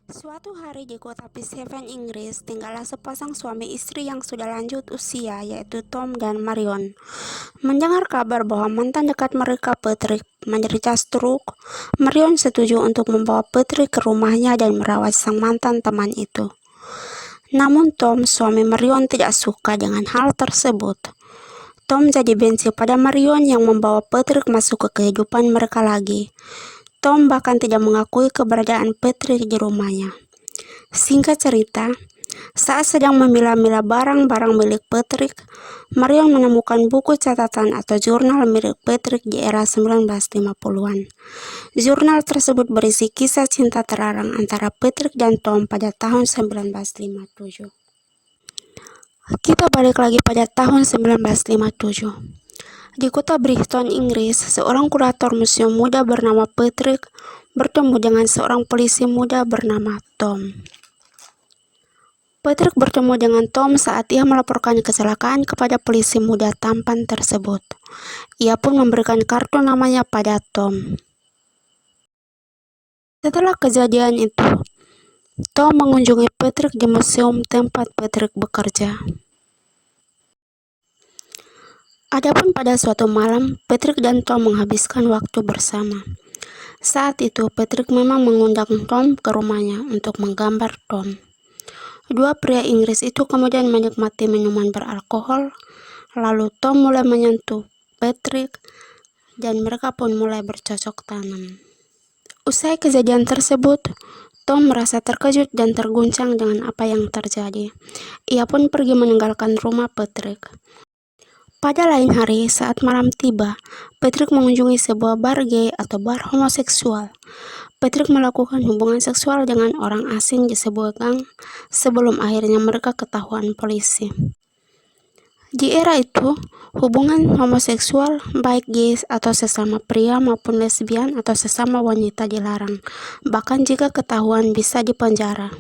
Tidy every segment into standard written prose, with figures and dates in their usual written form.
Suatu hari di kota Peacehaven, Inggris, tinggallah sepasang suami istri yang sudah lanjut usia, yaitu Tom dan Marion. Mendengar kabar bahwa mantan dekat mereka, Patrick, menderita stroke, Marion setuju untuk membawa Patrick ke rumahnya dan merawat sang mantan teman itu. Namun Tom, suami Marion, tidak suka dengan hal tersebut. Tom jadi benci pada Marion yang membawa Patrick masuk ke kehidupan mereka lagi. Tom bahkan tidak mengakui keberadaan Patrick di rumahnya. Singkat cerita, saat sedang memilah-milah barang-barang milik Patrick, Marion menemukan buku catatan atau jurnal milik Patrick di era 1950-an. Jurnal tersebut berisi kisah cinta terlarang antara Patrick dan Tom pada tahun 1957. Kita balik lagi pada tahun 1957. Di kota Brixton, Inggris, seorang kurator museum muda bernama Patrick bertemu dengan seorang polisi muda bernama Tom. Patrick bertemu dengan Tom saat ia melaporkan kecelakaan kepada polisi muda tampan tersebut. Ia pun memberikan kartu namanya pada Tom. Setelah kejadian itu, Tom mengunjungi Patrick di museum tempat Patrick bekerja. Adapun pada suatu malam, Patrick dan Tom menghabiskan waktu bersama. Saat itu, Patrick memang mengundang Tom ke rumahnya untuk menggambar Tom. Dua pria Inggris itu kemudian menikmati minuman beralkohol, lalu Tom mulai menyentuh Patrick, dan mereka pun mulai bercocok tanam. Usai kejadian tersebut, Tom merasa terkejut dan terguncang dengan apa yang terjadi. Ia pun pergi meninggalkan rumah Patrick. Pada lain hari, saat malam tiba, Patrick mengunjungi sebuah bar gay atau bar homoseksual. Patrick melakukan hubungan seksual dengan orang asing di sebuah gang sebelum akhirnya mereka ketahuan polisi. Di era itu, hubungan homoseksual, baik gay atau sesama pria maupun lesbian atau sesama wanita dilarang, bahkan jika ketahuan bisa dipenjara.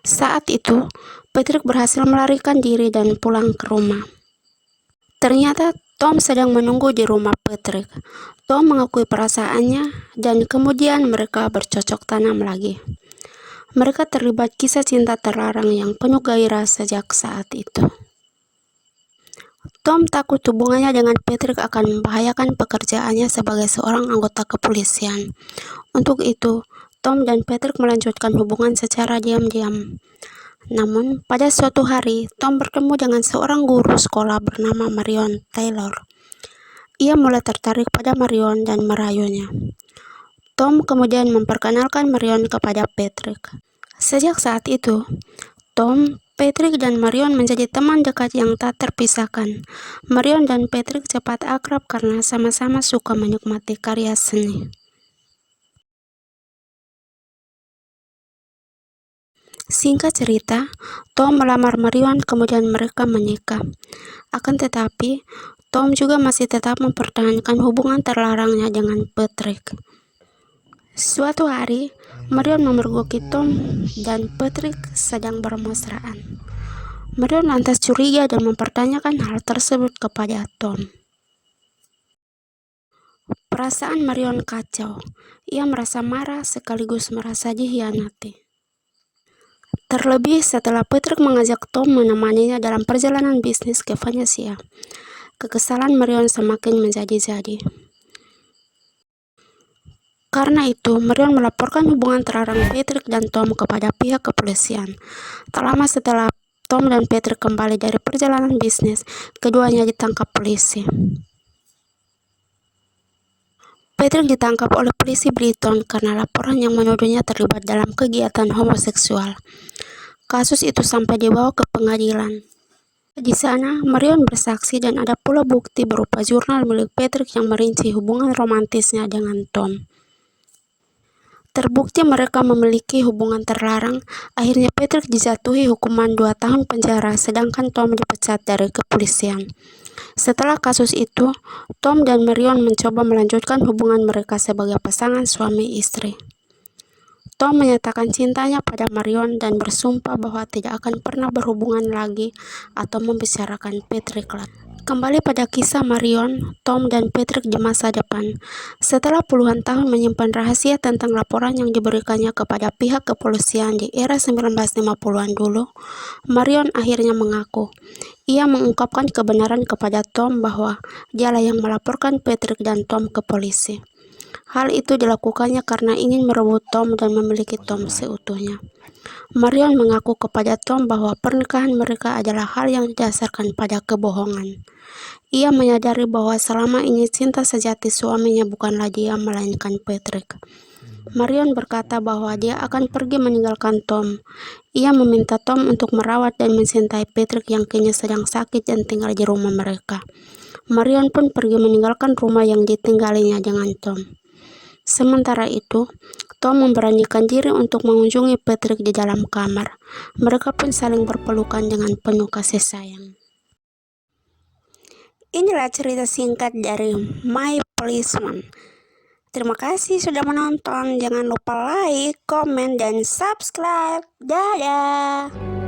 Saat itu, Patrick berhasil melarikan diri dan pulang ke rumah. Ternyata Tom sedang menunggu di rumah Patrick. Tom mengakui perasaannya dan kemudian mereka bercocok tanam lagi. Mereka terlibat kisah cinta terlarang yang penuh gairah sejak saat itu. Tom takut hubungannya dengan Patrick akan membahayakan pekerjaannya sebagai seorang anggota kepolisian. Untuk itu, Tom dan Patrick melanjutkan hubungan secara diam-diam. Namun, pada suatu hari, Tom bertemu dengan seorang guru sekolah bernama Marion Taylor. Ia mulai tertarik pada Marion dan merayunya. Tom kemudian memperkenalkan Marion kepada Patrick. Sejak saat itu, Tom, Patrick, dan Marion menjadi teman dekat yang tak terpisahkan. Marion dan Patrick cepat akrab karena sama-sama suka menikmati karya seni. Singkat cerita, Tom melamar Marion, kemudian mereka menikah. Akan tetapi, Tom juga masih tetap mempertahankan hubungan terlarangnya dengan Patrick. Suatu hari, Marion memergoki Tom dan Patrick sedang bermesraan. Marion lantas curiga dan mempertanyakan hal tersebut kepada Tom. Perasaan Marion kacau. Ia merasa marah sekaligus merasa dikhianati. Terlebih setelah Patrick mengajak Tom menemaninya dalam perjalanan bisnis ke Venesia. Kekesalan Marion semakin menjadi-jadi. Karena itu, Marion melaporkan hubungan terlarang Patrick dan Tom kepada pihak kepolisian. Tak lama setelah Tom dan Patrick kembali dari perjalanan bisnis, keduanya ditangkap polisi. Patrick ditangkap oleh polisi Brighton karena laporan yang menuduhnya terlibat dalam kegiatan homoseksual. Kasus itu sampai dibawa ke pengadilan. Di sana, Marion bersaksi dan ada pula bukti berupa jurnal milik Patrick yang merinci hubungan romantisnya dengan Tom. Terbukti mereka memiliki hubungan terlarang, akhirnya Patrick dijatuhi hukuman 2 tahun penjara sedangkan Tom dipecat dari kepolisian. Setelah kasus itu, Tom dan Marion mencoba melanjutkan hubungan mereka sebagai pasangan suami istri. Tom menyatakan cintanya pada Marion dan bersumpah bahwa tidak akan pernah berhubungan lagi atau membicarakan Patrick lagi. Kembali pada kisah Marion, Tom, dan Patrick di masa depan. Setelah puluhan tahun menyimpan rahasia tentang laporan yang diberikannya kepada pihak kepolisian di era 1950-an dulu, Marion akhirnya mengaku. Ia mengungkapkan kebenaran kepada Tom bahwa dialah yang melaporkan Patrick dan Tom ke polisi. Hal itu dilakukannya karena ingin merebut Tom dan memiliki Tom seutuhnya. Marion mengaku kepada Tom bahwa pernikahan mereka adalah hal yang didasarkan pada kebohongan. Ia menyadari bahwa selama ini cinta sejati suaminya bukanlah dia, melainkan Patrick. Marion berkata bahwa dia akan pergi meninggalkan Tom. Ia meminta Tom untuk merawat dan mencintai Patrick yang kini sedang sakit dan tinggal di rumah mereka. Marion pun pergi meninggalkan rumah yang ditinggalinya dengan Tom. Sementara itu, Tom memberanikan diri untuk mengunjungi Patrick di dalam kamar. Mereka pun saling berpelukan dengan penuh kasih sayang. Inilah cerita singkat dari My Policeman. Terima kasih sudah menonton. Jangan lupa like, komen, dan subscribe. Dadah!